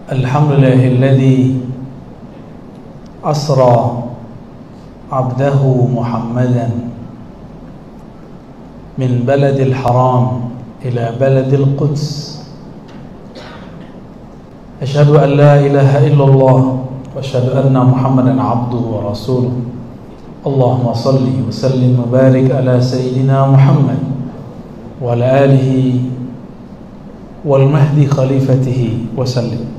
Alhamdulillahilladzi asra abdahu Muhammadan min baladil haram ila baladil Quds. Asyhadu an la ilaha illallah wa asyhadu anna Muhammadan abduhu wa rasuluh. Allahumma salli wa sallim wa barik ala sayyidina Muhammad wa ala alihi wal mahdi khalifatihi wa sallim.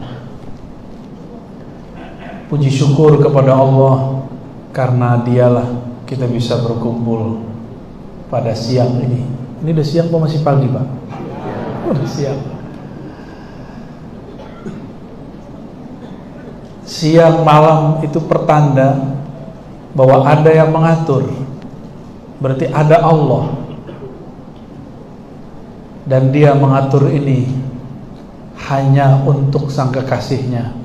Puji syukur kepada Allah, karena dialah kita bisa berkumpul pada siang ini. Ini udah siang apa masih pagi, Pak? Udah siang. Siang malam itu pertanda bahwa ada yang mengatur. Berarti ada Allah. Dan dia mengatur ini hanya untuk sang kekasihnya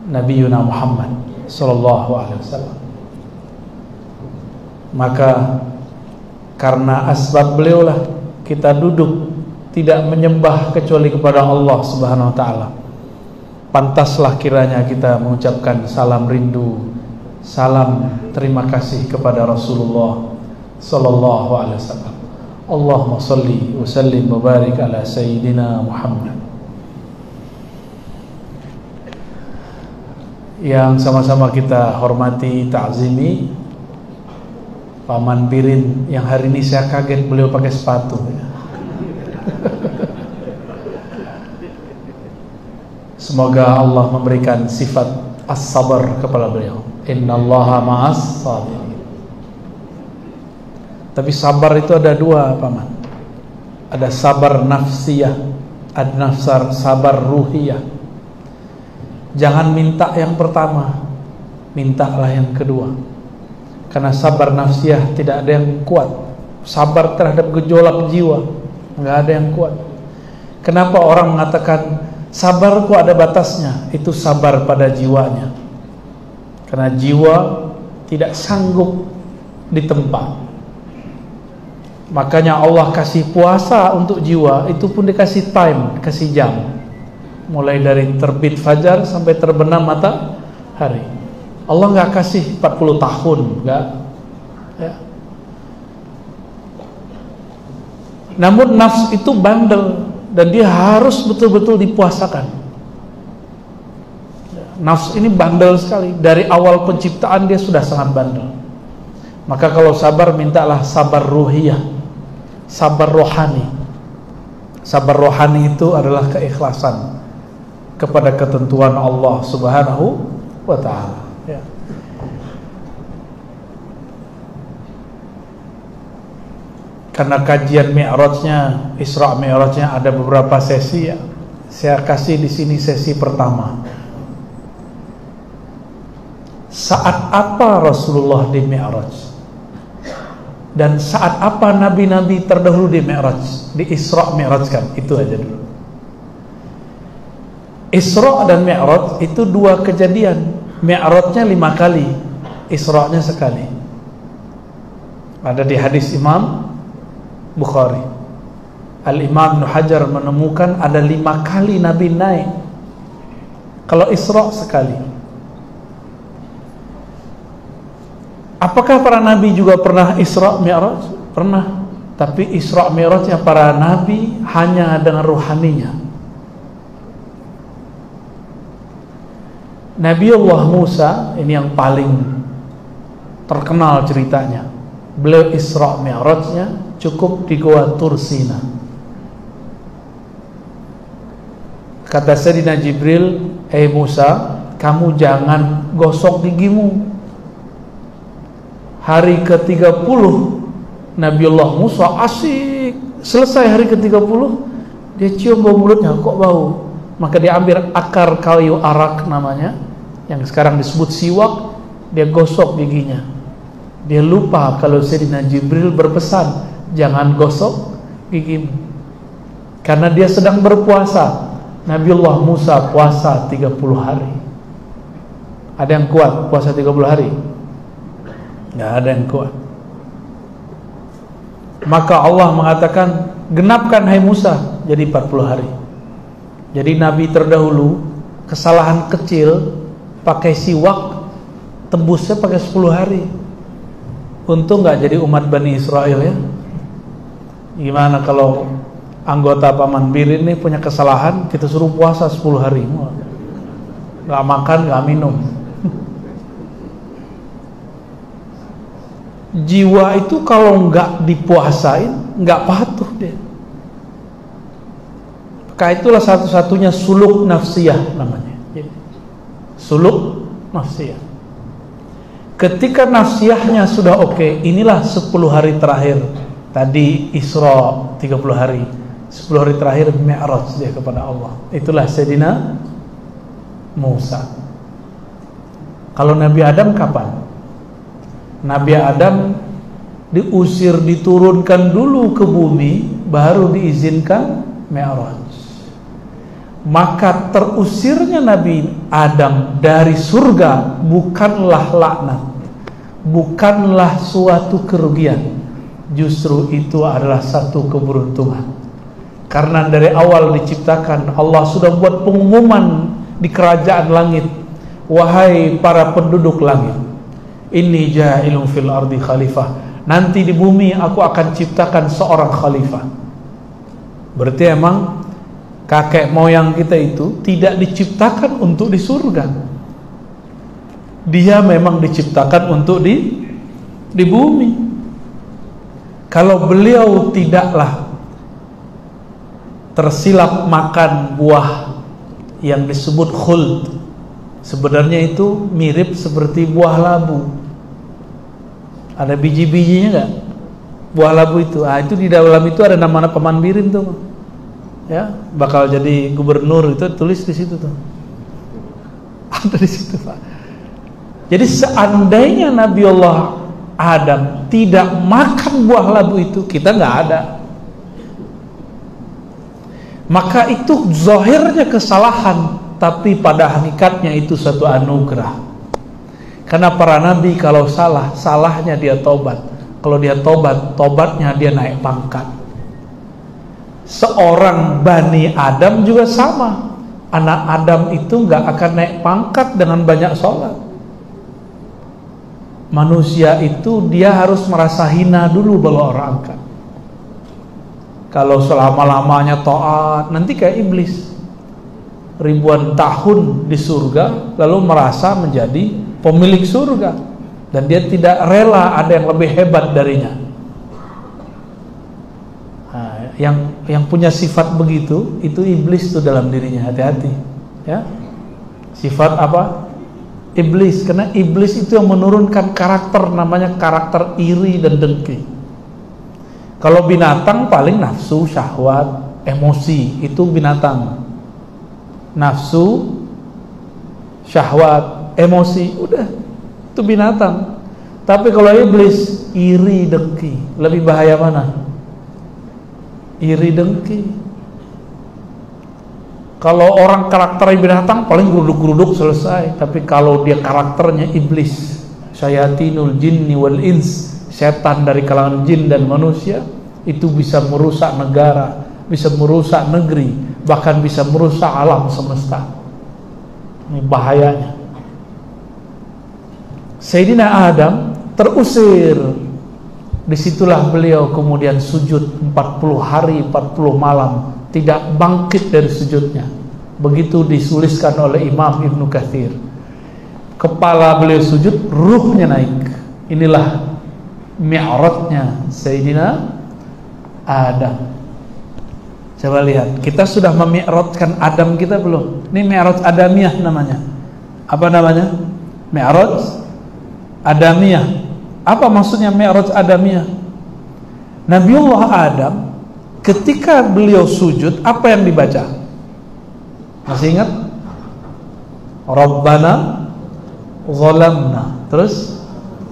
Nabi Yuna Muhammad sallallahu alaihi wasallam. Maka karena asbab beliaulah kita duduk tidak menyembah kecuali kepada Allah Subhanahu wa taala. Pantaslah kiranya kita mengucapkan salam rindu, salam terima kasih kepada Rasulullah sallallahu alaihi wasallam. Allahumma salli wa sallim wa barik ala sayyidina Muhammad. Yang sama-sama kita hormati, ta'zimi Paman Birin, yang hari ini saya kaget beliau pakai sepatu. Semoga Allah memberikan sifat as-sabar kepada beliau. Innallaha ma'as sabirin. Tapi sabar itu ada dua, Paman. Ada sabar nafsiyah, ada sabar ruhiyah. Jangan minta yang pertama, mintalah yang kedua. Karena sabar nafsiyah tidak ada yang kuat. Sabar terhadap gejolak jiwa, nggak ada yang kuat. Kenapa orang mengatakan sabarku ada batasnya? Itu sabar pada jiwanya. Karena jiwa tidak sanggup ditempa. Makanya Allah kasih puasa untuk jiwa, itu pun dikasih time, dikasih jam. Mulai dari terbit fajar sampai terbenam matahari. Allah nggak kasih 40 tahun, nggak. Ya. Namun nafsu itu bandel dan dia harus betul-betul dipuasakan. Nafsu ini bandel sekali. Dari awal penciptaan dia sudah sangat bandel. Maka kalau sabar, mintalah sabar ruhiyah, sabar rohani. Sabar rohani itu adalah keikhlasan kepada ketentuan Allah Subhanahu wa ta'ala. Ya. Karena kajian Mi'rajnya, Isra Mi'rajnya ada beberapa sesi ya. Saya kasih di sini sesi pertama. Saat apa Rasulullah di Mi'raj? Dan saat apa nabi-nabi terdahulu di Mi'raj? Di Isra Mi'raj kan, itu aja dulu. Isra dan Mi'raj itu dua kejadian. Mi'rajnya 5 kali, Isra'nya sekali. Ada di hadis Imam Bukhari. Al-Imam Ibnu Hajar menemukan ada 5 kali Nabi naik. Kalau Isra sekali. Apakah para Nabi juga pernah Isra Mi'raj? Pernah. Tapi Isra Mi'rajnya para Nabi hanya dengan ruhaninya. Nabiullah Musa, ini yang paling terkenal ceritanya. Beliau Isra Mi'rajnya cukup di Gua Tursina. Kata Sayyidina Jibril, Musa, kamu jangan gosok gigimu. Hari ke-30 Nabiullah Musa asik. Selesai hari ke-30, dia cium bau mulutnya, kok bau? Maka dia ambil akar kayu arak namanya, yang sekarang disebut siwak, dia gosok giginya. Dia lupa kalau Sayyidina Jibril berpesan, jangan gosok gigimu. Karena dia sedang berpuasa. Nabiullah Musa puasa 30 hari. Ada yang kuat puasa 30 hari? Nggak ada yang kuat. Maka Allah mengatakan, genapkan hai Musa, jadi 40 hari. Jadi Nabi terdahulu kesalahan kecil pakai siwak, tembusnya pakai 10 hari. Untung nggak jadi umat Bani Israel ya. Gimana kalau anggota Paman Bir ini punya kesalahan, kita suruh puasa 10 hari, nggak makan, nggak minum. Jiwa itu kalau nggak dipuasain, nggak patuh dia. Maka itulah satu-satunya suluk nafsiyah namanya. Suluk nafsiyah. Ketika nafsiyahnya sudah oke, inilah 10 hari terakhir. Tadi Isra 30 hari, 10 hari terakhir Mi'raj dia kepada Allah. Itulah Sayyidina Musa. Kalau Nabi Adam kapan? Nabi Adam diusir, diturunkan dulu ke bumi, baru diizinkan Mi'raj. Maka terusirnya Nabi Adam dari surga bukanlah laknat, bukanlah suatu kerugian, justru itu adalah satu keberuntungan. Karena dari awal diciptakan, Allah sudah buat pengumuman di kerajaan langit, wahai para penduduk langit, inni ja'ilun fil ardi khalifah, nanti di bumi aku akan ciptakan seorang khalifah. Berarti emang kakek moyang kita itu tidak diciptakan untuk di surga. Dia memang diciptakan untuk di bumi. Kalau beliau tidaklah tersilap makan buah yang disebut khuld, sebenarnya itu mirip seperti buah labu. Ada biji-bijinya enggak? Buah labu itu. Itu di dalam itu ada nama Paman Birin tuh. Ya, bakal jadi gubernur, itu tulis di situ tuh. Ada di situ, Pak. Jadi seandainya Nabiullah Adam tidak makan buah labu itu, kita nggak ada. Maka itu zahirnya kesalahan, tapi pada hakikatnya itu satu anugerah. Karena para nabi kalau salah, salahnya dia tobat. Kalau dia tobat, tobatnya dia naik pangkat. Seorang Bani Adam juga sama. Anak Adam itu nggak akan naik pangkat dengan banyak sholat. Manusia itu dia harus merasa hina dulu baru orang angkat. Kalau selama-lamanya taat, nanti kayak iblis, ribuan tahun di surga lalu merasa menjadi pemilik surga, dan dia tidak rela ada yang lebih hebat darinya. Yang punya sifat begitu itu iblis tuh dalam dirinya, hati-hati ya. Sifat apa? Iblis. Karena iblis itu yang menurunkan karakter, namanya karakter iri dan dengki. Kalau binatang paling nafsu, syahwat, emosi, itu binatang. Nafsu, syahwat, emosi, udah itu binatang. Tapi kalau iblis, iri, dengki, lebih bahaya mana? Iri, dengki. Kalau orang karakternya binatang paling geruduk-geruduk selesai. Tapi kalau dia karakternya iblis, syayatinul jinni wal ins, setan dari kalangan jin dan manusia, itu bisa merusak negara, bisa merusak negeri, bahkan bisa merusak alam semesta. Ini bahayanya. Sayyidina Adam terusir. Disitulah beliau kemudian sujud 40 hari 40 malam, tidak bangkit dari sujudnya. Begitu disuliskan oleh Imam Ibnu Katsir. Kepala beliau sujud, ruhnya naik. Inilah mi'rajnya Sayyidina Adam. Coba lihat, kita sudah memi'rajkan Adam kita belum? Ini mi'raj Adamiyah namanya. Apa namanya? Mi'raj Adamiyah. Apa maksudnya mi'raj Adamiyah? Nabiullah Adam ketika beliau sujud, apa yang dibaca? Masih ingat? Rabbana zalamna, terus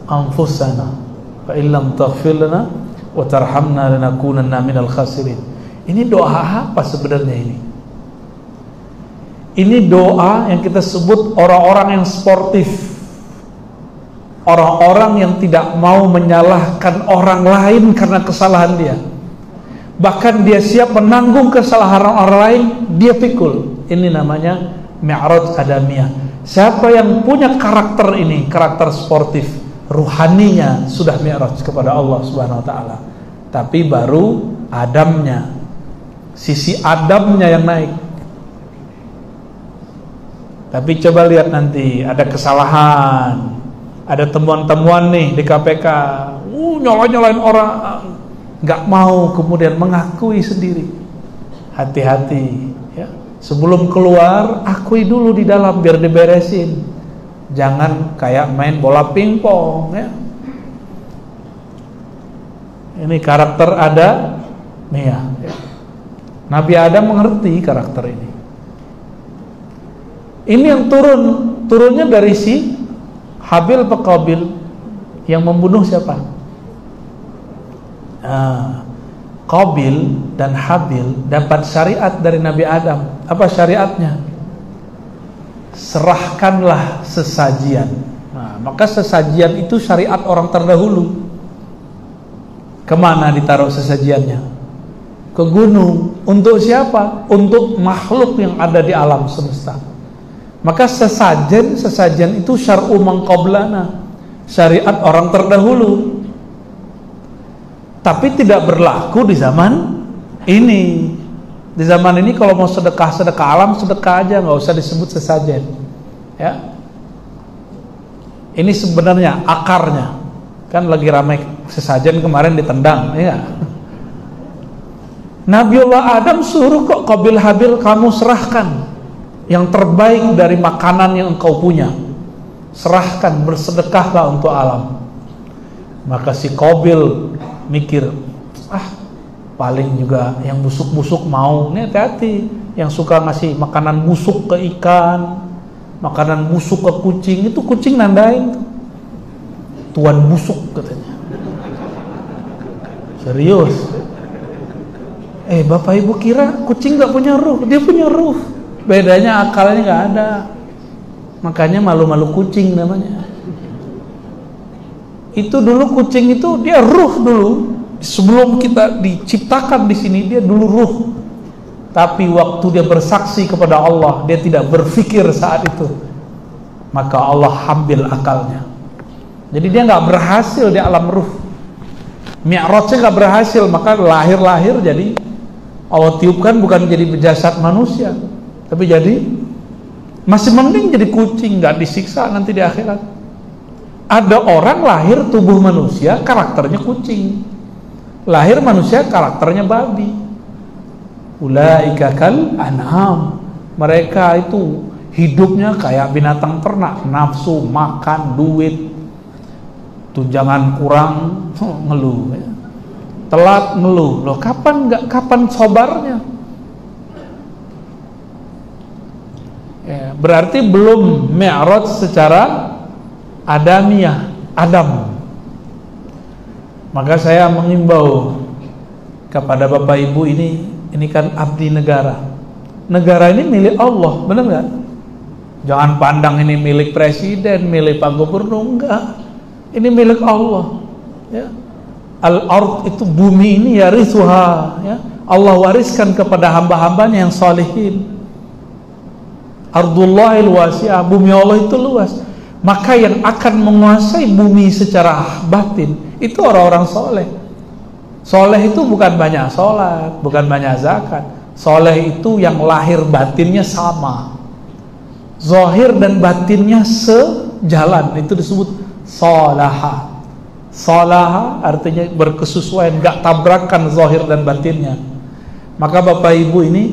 anfusana fa illam taghfir lana wa tarhamna lanakunanna minal khasirin. Ini doa apa sebenarnya ini? Ini doa yang kita sebut orang-orang yang sportif, orang-orang yang tidak mau menyalahkan orang lain karena kesalahan dia. Bahkan dia siap menanggung kesalahan orang lain, dia pikul. Ini namanya Mi'raj adamiyah. Siapa yang punya karakter ini, karakter sportif, ruhaninya sudah mi'raj kepada Allah Subhanahu wa taala. Tapi baru adamnya, sisi adamnya yang naik. Tapi coba lihat nanti ada kesalahan, ada temuan-temuan nih di KPK, nyolain orang, nggak mau kemudian mengakui sendiri. Hati-hati ya. Sebelum keluar, akui dulu di dalam biar diberesin. Jangan kayak main bola pingpong ya. Ini karakter adamiyah ya. Nabi Adam mengerti karakter ini. Ini yang turunnya dari si Habil ke Qabil. Yang membunuh siapa? Qabil dan Habil dapat syariat dari Nabi Adam. Apa syariatnya? Serahkanlah sesajian. Nah, maka sesajian itu syariat orang terdahulu. Kemana ditaruh sesajiannya? Ke gunung. Untuk siapa? Untuk makhluk yang ada di alam semesta. Maka sesajen itu syar'u man qablana, syariat orang terdahulu. Tapi tidak berlaku di zaman ini. Di zaman ini kalau mau sedekah alam, sedekah aja, nggak usah disebut sesajen. Ya. Ini sebenarnya akarnya. Kan lagi ramai sesajen kemarin ditendang, ya. Nabiullah Adam suruh kok Qabil Habil, kamu serahkan yang terbaik dari makanan yang engkau punya. Serahkan, bersedekahlah untuk alam. Maka si Qabil mikir, paling juga yang busuk-busuk mau. Ini hati-hati, yang suka ngasih makanan busuk ke ikan, makanan busuk ke kucing, itu kucing nandain tuan busuk katanya. Serius. Bapak ibu kira kucing gak punya ruh? Dia punya ruh. Bedanya akalnya gak ada. Makanya malu-malu kucing namanya. Itu dulu kucing itu dia ruh dulu. Sebelum kita diciptakan di sini dia dulu ruh. Tapi waktu dia bersaksi kepada Allah, dia tidak berpikir saat itu. Maka Allah ambil akalnya. Jadi dia nggak berhasil di alam ruh. Mi'rajnya nggak berhasil, maka lahir jadi Allah tiupkan bukan jadi jasad manusia, tapi jadi masih mending jadi kucing, nggak disiksa nanti di akhirat. Ada orang lahir tubuh manusia karakternya kucing, lahir manusia karakternya babi. Ulaika kal an'am, mereka itu hidupnya kayak binatang ternak, nafsu, makan, duit, tunjangan kurang ngeluh ya. Telat ngeluh, loh kapan sabarnya ya, berarti belum mi'raj secara adamiyah, Adam. Maka saya mengimbau kepada Bapak Ibu, ini kan abdi negara. Negara ini milik Allah, benar nggak? Jangan pandang ini milik presiden, milik Pak Gubernur, enggak. Ini milik Allah. Ya. Al-ard itu bumi ini yarithuha, ya. Allah wariskan kepada hamba-hambanya yang salihin. Ardullahil wasi'ah, bumi Allah itu luas. Maka yang akan menguasai bumi secara batin itu orang-orang soleh. Soleh itu bukan banyak sholat, bukan banyak zakat. Soleh itu yang lahir batinnya sama, zahir dan batinnya sejalan. Itu disebut salaha. Salaha artinya berkesesuaian, gak tabrakan zahir dan batinnya. Maka Bapak Ibu ini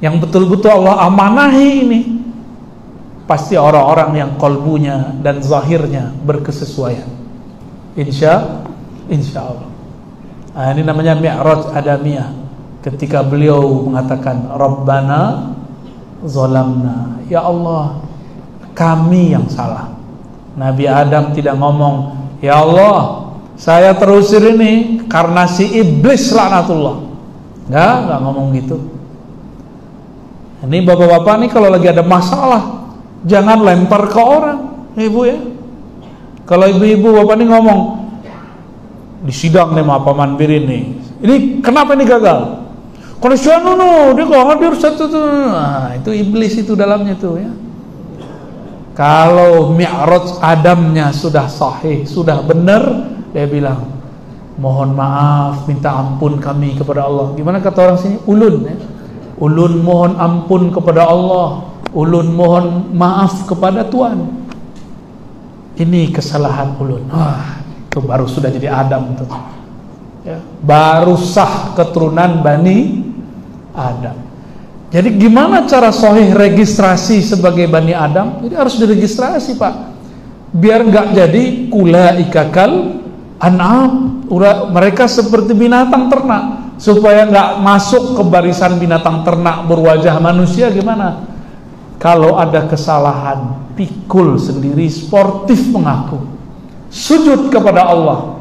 yang betul-betul Allah amanahi ini pasti orang-orang yang kolbunya dan zahirnya berkesesuaian. Insya Allah. Nah, ini namanya mi'raj adamiyah. Ketika beliau mengatakan Rabbana zalamna, ya Allah kami yang salah. Nabi Adam tidak ngomong, ya Allah saya terusir ini karena si iblis laknatullah. Enggak ngomong gitu. Ini bapak-bapak nih kalau lagi ada masalah jangan lempar ke orang, ibu ya. Kalau ibu-ibu bapak nih ngomong di sidang nih sama Paman Birin nih, ini kenapa ini gagal? Kalau dia kok hadir satu tuh. Nah, itu iblis itu dalamnya tuh ya. Kalau Mi'raj Adamnya sudah sahih, sudah benar, dia bilang, mohon maaf, minta ampun kami kepada Allah. Gimana kata orang sini? Ulun ya. Ulun mohon ampun kepada Allah, ulun mohon maaf kepada Tuhan. Ini kesalahan ulun. Itu baru sudah jadi Adam tuh. Ya, baru sah keturunan Bani Adam. Jadi gimana cara sahih registrasi sebagai Bani Adam? Jadi harus diregistrasi, Pak. Biar nggak jadi kulaika kal an'am, mereka seperti binatang ternak. Supaya nggak masuk ke barisan binatang ternak berwajah manusia, gimana? Kalau ada kesalahan, pikul sendiri, sportif mengaku, sujud kepada Allah.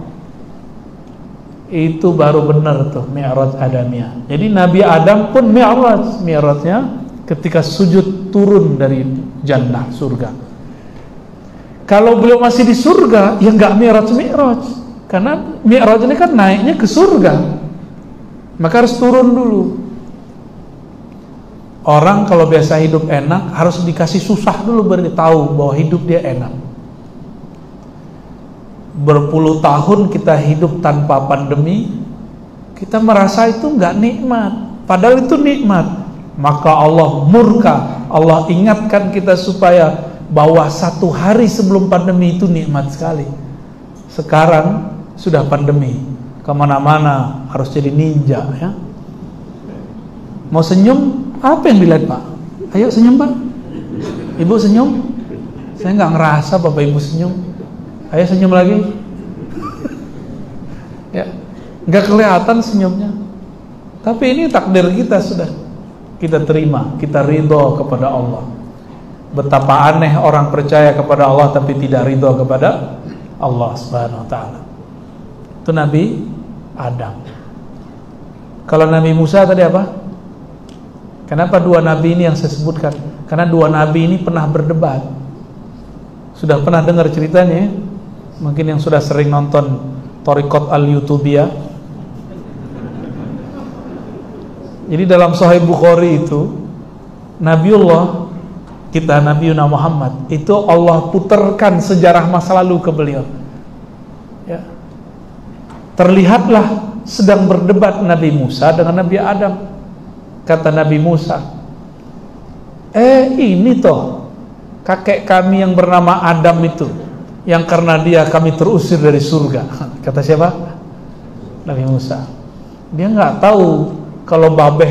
Itu baru benar tuh Mi'raj Adamiyah. Jadi Nabi Adam pun Mi'rajnya ketika sujud turun dari jannah surga. Kalau beliau masih di surga, ya nggak Mi'raj. Karena Mi'raj ini kan naiknya ke surga, maka harus turun dulu. Orang kalau biasa hidup enak harus dikasih susah dulu baru tahu bahwa hidup dia enak. Berpuluh tahun kita hidup tanpa pandemi, kita merasa itu nggak nikmat, padahal itu nikmat. Maka Allah murka, Allah ingatkan kita supaya bahwa satu hari sebelum pandemi itu nikmat sekali. Sekarang sudah pandemi, kemana-mana harus jadi ninja ya. Mau senyum, apa yang dilihat Pak? Ayo senyum Pak. Ibu senyum. Saya nggak ngerasa Bapak Ibu senyum. Ayo senyum lagi. Ya, nggak kelihatan senyumnya. Tapi ini takdir kita sudah. Kita terima, kita ridho kepada Allah. Betapa aneh orang percaya kepada Allah tapi tidak ridho kepada Allah Subhanahu wa taala. Itu Nabi Adam. Kalau Nabi Musa tadi apa? Kenapa dua nabi ini yang saya sebutkan? Karena dua nabi ini pernah berdebat. Sudah pernah dengar ceritanya? Mungkin yang sudah sering nonton Thariqat al-Yutubiyah. Jadi dalam Sahih Bukhari itu Nabiullah kita, Nabiuna Muhammad, itu Allah putarkan sejarah masa lalu ke beliau ya. Terlihatlah sedang berdebat Nabi Musa dengan Nabi Adam. Kata Nabi Musa, ini toh kakek kami yang bernama Adam itu, yang karena dia kami terusir dari surga. Kata siapa? Nabi Musa. Dia nggak tahu kalau babeh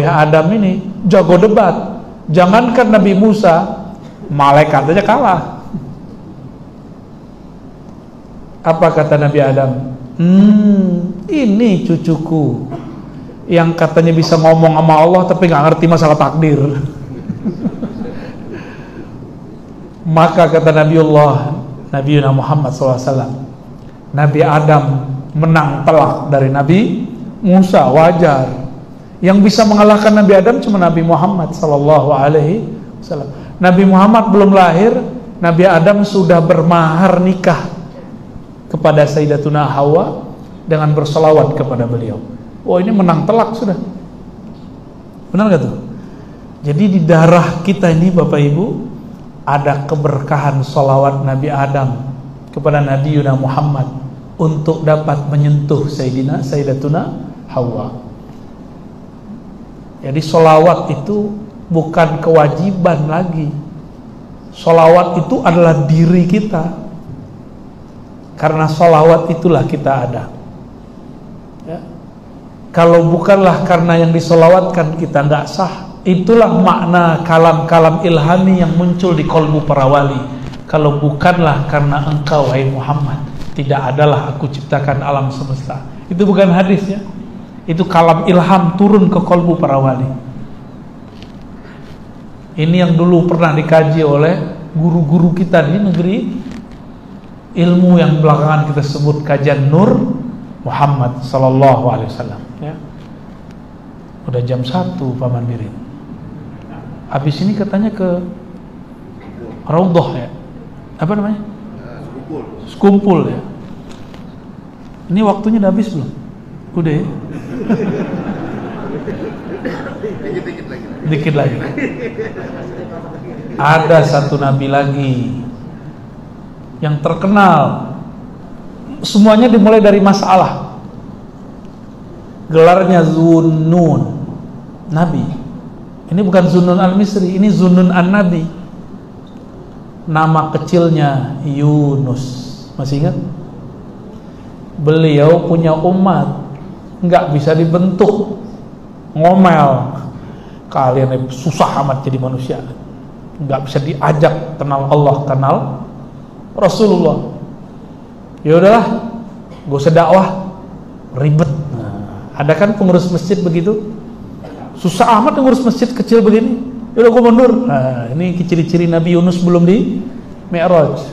Adam ini jago debat. Jangankan Nabi Musa, malaikat aja kalah. Apa kata Nabi Adam? Ini cucuku yang katanya bisa ngomong sama Allah tapi nggak ngerti masalah takdir. Maka kata Nabiuna Muhammad SAW, Nabi Adam menang telak dari Nabi Musa, wajar. Yang bisa mengalahkan Nabi Adam cuma Nabi Muhammad SAW. Nabi Muhammad belum lahir, Nabi Adam sudah bermahar nikah kepada Sayyidatuna Hawa dengan bersolawat kepada beliau. Oh, ini menang telak sudah. Benar gak tuh? Jadi di darah kita ini Bapak Ibu ada keberkahan solawat Nabi Adam kepada Nabi Yuna Muhammad untuk dapat menyentuh Sayyidatuna Hawa. Jadi solawat itu bukan kewajiban lagi. Solawat itu adalah diri kita. Karena solawat itulah kita ada ya. Kalau bukanlah karena yang disolawatkan kita nggak sah. Itulah makna kalam-kalam ilhami yang muncul di kolbu para wali. Kalau bukanlah karena engkau wahai Muhammad, tidak adalah aku ciptakan alam semesta. Itu bukan hadis ya. Itu kalam ilham turun ke kolbu para wali. Ini yang dulu pernah dikaji oleh guru-guru kita di negeri ilmu yang belakangan kita sebut kajian Nur Muhammad sallallahu alaihi wasallam ya. Udah jam 1 Paman Birin. Habis ini katanya ke Raudhah ya. Apa namanya? Skumpul ya. Ini waktunya udah habis belum? Udah ya? Dikit lagi. Ada satu nabi lagi yang terkenal. Semuanya dimulai dari masalah. Gelarnya Zunnun, nabi. Ini bukan Zunnun al-Misri, ini Zunnun an-Nabi. Nama kecilnya Yunus. Masih ingat? Beliau punya umat, nggak bisa dibentuk, ngomel. Kalian susah amat jadi manusia, nggak bisa diajak kenal Allah, kenal Rasulullah. Ya udahlah, gak usah dakwah, ribet. Nah, ada kan pengurus masjid begitu, susah amat ngurus masjid kecil begini. Ya udah gue mundur. Nah, ini ciri-ciri Nabi Yunus belum di Mi'raj.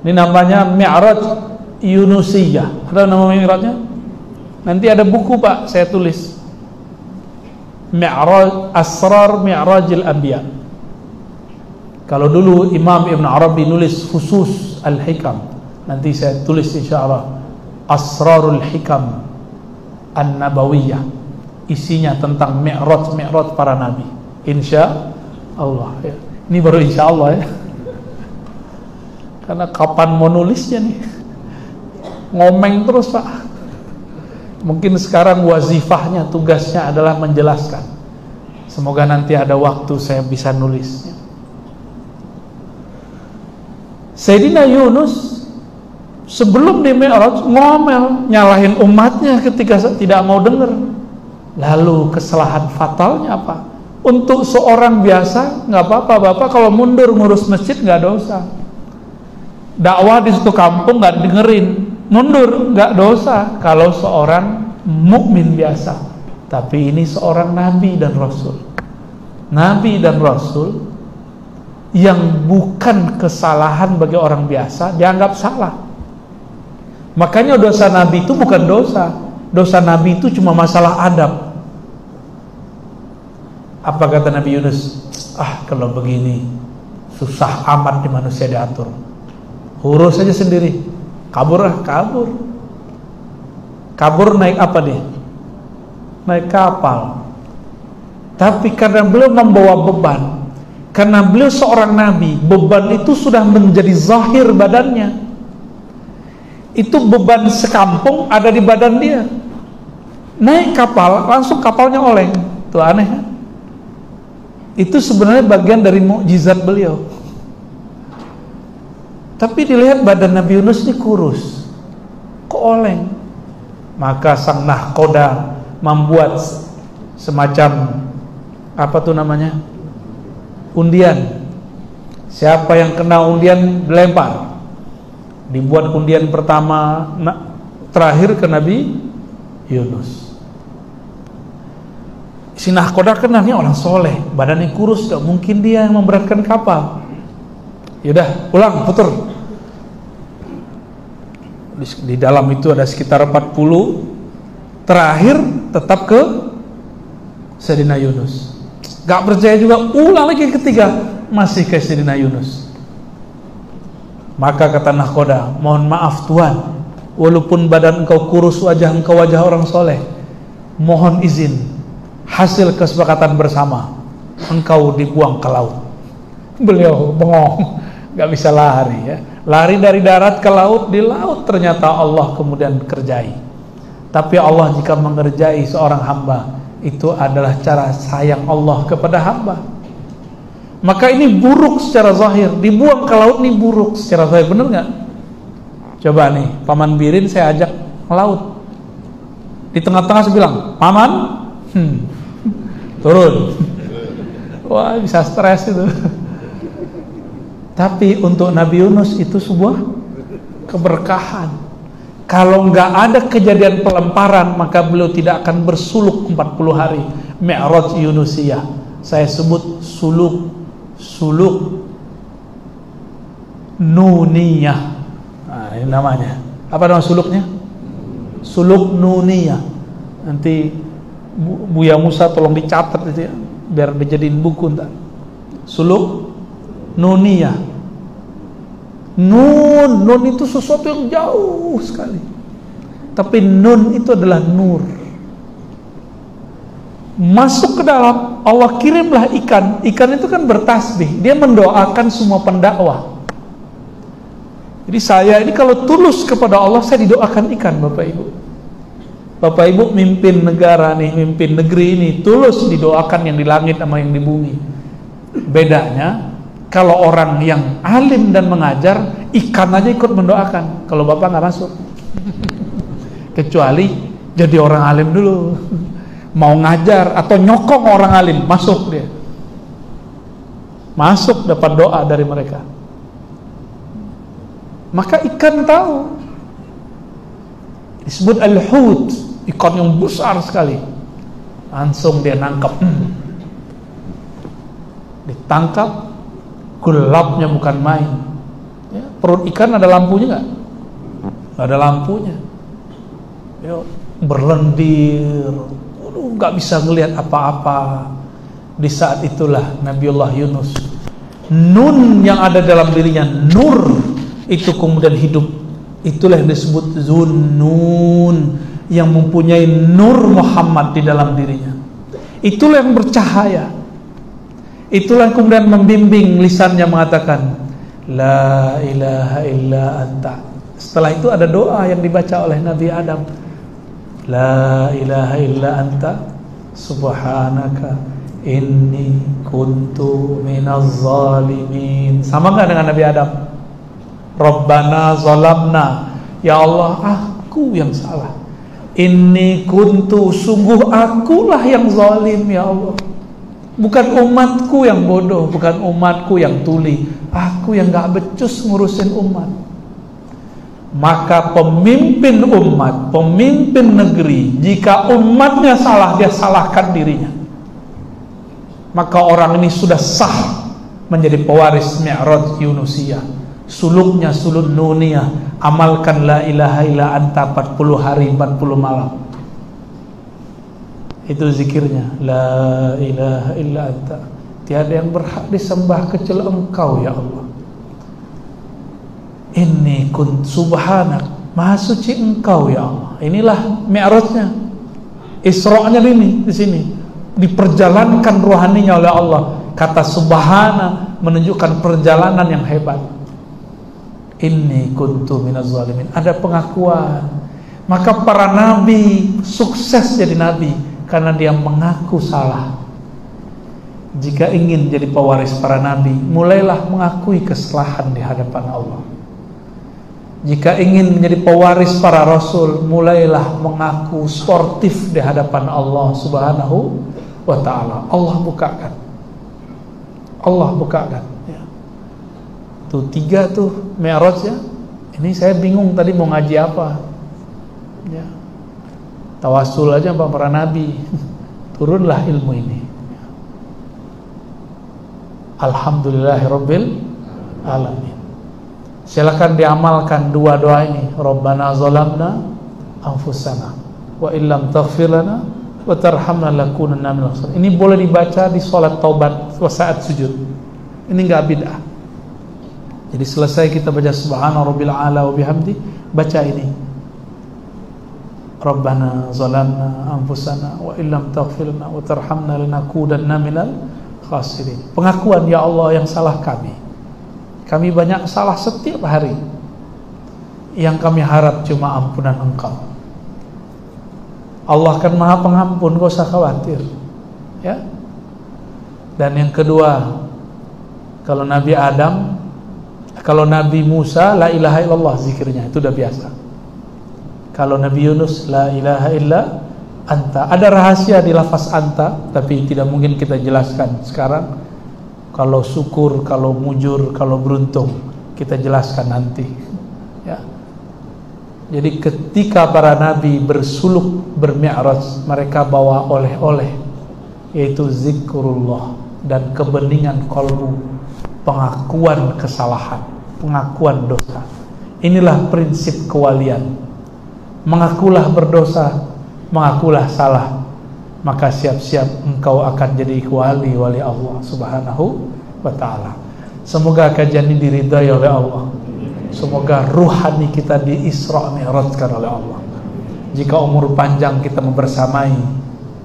Ini namanya Mi'raj Yunusiyah. Ada nama Mi'rajnya? Nanti ada buku Pak, saya tulis. Mi'raj Asrar Mi'rajil Anbiya. Kalau dulu Imam Ibn Arabi nulis Fusus Al-Hikam, nanti saya tulis insyaallah Asrarul Hikam An-Nabawiyah. Isinya tentang Mi'raj para nabi. Insya Allah ya. Ini baru insya Allah ya. Karena kapan mau nulisnya nih? Ngomeng terus Pak. Mungkin sekarang wazifahnya, tugasnya adalah menjelaskan. Semoga nanti ada waktu saya bisa nulisnya. Sayyidina Yunus sebelum di Mi'raj ngomel, nyalahin umatnya ketika tidak mau dengar. Lalu kesalahan fatalnya apa? Untuk seorang biasa nggak apa-apa Bapak kalau mundur ngurus masjid nggak dosa. Dakwah di suatu kampung nggak dengerin, mundur nggak dosa kalau seorang mukmin biasa. Tapi ini seorang nabi dan rasul. Nabi dan rasul yang bukan kesalahan bagi orang biasa dianggap salah. Makanya dosa nabi itu bukan dosa. Dosa nabi itu cuma masalah adab. Apa kata Nabi Yunus? Kalau begini susah amat di manusia diatur. Urus saja sendiri. Kabur. Kabur naik apa dia? Naik kapal. Tapi karena beliau membawa beban, karena beliau seorang nabi, beban itu sudah menjadi zahir badannya. Itu beban sekampung ada di badan dia. Naik kapal, langsung kapalnya oleng. Itu aneh kan? Itu sebenarnya bagian dari mukjizat beliau. Tapi dilihat badan Nabi Yunus ini kurus, kok oleng. Maka sang nahkoda membuat semacam apa tuh namanya, undian. Siapa yang kena undian dilempar. Dibuat undian pertama, terakhir ke Nabi Yunus. Si nahkoda kenalnya orang soleh, badannya kurus, gak mungkin dia yang memberatkan kapal. Yaudah, pulang, putar. Di dalam itu ada sekitar 40. Terakhir tetap ke Sayyidina Yunus. Gak percaya juga, ulang lagi ketiga, masih ke Sayyidina Yunus. Maka kata nahkoda, mohon maaf Tuhan, walaupun badan engkau kurus, wajah engkau wajah orang soleh, mohon izin, hasil kesepakatan bersama, engkau dibuang ke laut. Beliau bengong, gak bisa lari ya. Lari dari darat ke laut, di laut ternyata Allah kemudian kerjai. Tapi Allah jika mengerjai seorang hamba, itu adalah cara sayang Allah kepada hamba. Maka ini buruk secara zahir, dibuang ke laut ini buruk secara zahir, bener gak? Coba nih, Paman Birin saya ajak ke laut. Di tengah-tengah saya bilang, Paman, turun. Wah, bisa stres itu. Tapi untuk Nabi Yunus itu sebuah keberkahan. Kalau nggak ada kejadian pelemparan, maka beliau tidak akan bersuluk 40 hari. Mi'raj Yunusiyah. Saya sebut suluk nuniyah. Nah, ini namanya. Apa nama suluknya? Suluk nuniyah. Nanti Buya Musa tolong dicatat itu ya, biar dijadiin buku ntar. Suluk nuniyah. Nun itu sesuatu yang jauh sekali. Tapi nun itu adalah nur. Masuk ke dalam, Allah kirimlah ikan. Ikan itu kan bertasbih, dia mendoakan semua pendakwah. Jadi saya ini kalau tulus kepada Allah, saya didoakan ikan, Bapak Ibu. Bapak Ibu mimpin negara nih, mimpin negeri ini, tulus didoakan yang di langit sama yang di bumi. Bedanya, kalau orang yang alim dan mengajar, ikan aja ikut mendoakan. Kalau Bapak nggak masuk. Kecuali jadi orang alim dulu. Mau ngajar atau nyokong orang alim, masuk dia. Masuk dapat doa dari mereka. Maka ikan tahu, disebut al-hut, ikan yang besar sekali. Langsung dia nangkap, ditangkap, gelapnya bukan main. Ya, perut ikan ada lampunya nggak? Nggak ada lampunya. Ya, berlendir, nggak bisa ngelihat apa-apa. Di saat itulah Nabiullah Yunus, nun yang ada dalam dirinya, nur, itu kemudian hidup. Itulah yang disebut Zunnun, yang mempunyai nur Muhammad di dalam dirinya. Itulah yang bercahaya. Itulah yang kemudian membimbing lisannya mengatakan La ilaha illa anta. Setelah itu ada doa yang dibaca oleh Nabi Adam, La ilaha illa anta subhanaka inni kuntu minaz zalimin. Sama gak dengan Nabi Adam? Rabbana zalamna, ya Allah, aku yang salah. Inni kuntu, sungguh akulah yang zalim, ya Allah. Bukan umatku yang bodoh, bukan umatku yang tuli, aku yang gak becus ngurusin umat. Maka pemimpin umat, pemimpin negeri, jika umatnya salah, dia salahkan dirinya. Maka orang ini sudah sah menjadi pewaris Mi'raj Yunusiyah. Suluknya suluk nuniyah, amalkan la ilaha illa anta 40 hari 40 malam. Itu zikirnya, la ilaha illa anta, tiada yang berhak disembah kecuali Engkau ya Allah. Inni kun subhanak, maha suci Engkau ya Allah. Inilah Mi'rajnya, Isra'nya ini di sini diperjalankan rohaninya oleh Allah. Kata subhana menunjukkan perjalanan yang hebat. Inni kuntu minaz zalimin, ada pengakuan. Maka para nabi sukses jadi nabi karena dia mengaku salah. Jika ingin jadi pewaris para nabi, mulailah mengakui kesalahan di hadapan Allah. Jika ingin menjadi pewaris para rasul, mulailah mengaku sportif di hadapan Allah Subhanahu wa ta'ala. Allah bukakan, Allah bukakan ya. Tuh 3 tuh Mi'raj ya. Ini saya bingung tadi mau ngaji apa ya. Tawasul aja sama para nabi. Turunlah ilmu ini. Alhamdulillahirabbil alamin. Silakan diamalkan 2 doa ini. Rabbana zalamna anfusana wa illam taghfir lana wa tarhamna lakunanna minal khasirin. Ini boleh dibaca di salat taubat saat sujud. Ini enggak bid'ah. Jadi selesai kita baca subhana rabbil ala wa bihamdi, baca ini. Rabbana zalamna anfusana wa illam taghfir lana wa tarhamna lanakunanna minal khasirin. Pengakuan, ya Allah yang salah kami. Kami banyak salah setiap hari. Yang kami harap cuma ampunan Engkau. Allah kan Maha Pengampun, gak usah khawatir. Ya. Dan yang kedua, kalau Nabi Adam, kalau Nabi Musa la ilaha illallah zikirnya, itu udah biasa. Kalau Nabi Yunus la ilaha illa anta. Ada rahasia di lafaz anta, tapi tidak mungkin kita jelaskan sekarang. Kalau syukur, kalau mujur, kalau beruntung, kita jelaskan nanti ya. Jadi ketika para nabi bersuluk bermi'raj, mereka bawa oleh-oleh, yaitu zikrullah dan kebeningan qalbu, pengakuan kesalahan, pengakuan dosa. Inilah prinsip kewalian. Mengakulah berdosa, mengakulah salah, maka siap-siap engkau akan jadi wali Allah Subhanahu wa ta'ala. Semoga kajian ini diridai oleh Allah. Semoga ruhani kita di Isra' Mi'rajkan oleh Allah. Jika umur panjang kita membersamai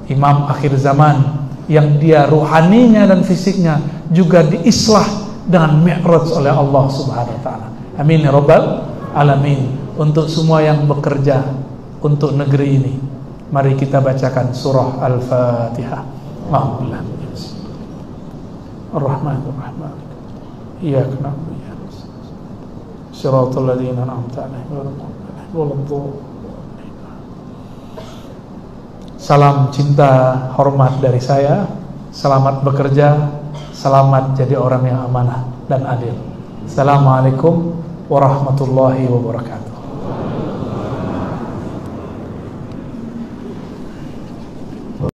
imam akhir zaman yang dia ruhaninya dan fisiknya juga diislah dengan mi'raj oleh Allah Subhanahu wa taala. Amin ya rabbal alamin. Untuk semua yang bekerja untuk negeri ini, mari kita bacakan surah Al-Fatihah. Alhamdulillah. Ar-Rahmanir Rahim. Iyyaka na'budu wa iyyaka nasta'in. Shiratal ladzina an'amta 'alaihim ghairil maghdubi 'alaihim waladdallin. Salam cinta hormat dari saya. Selamat bekerja, selamat jadi orang yang amanah dan adil. Assalamualaikum warahmatullahi wabarakatuh.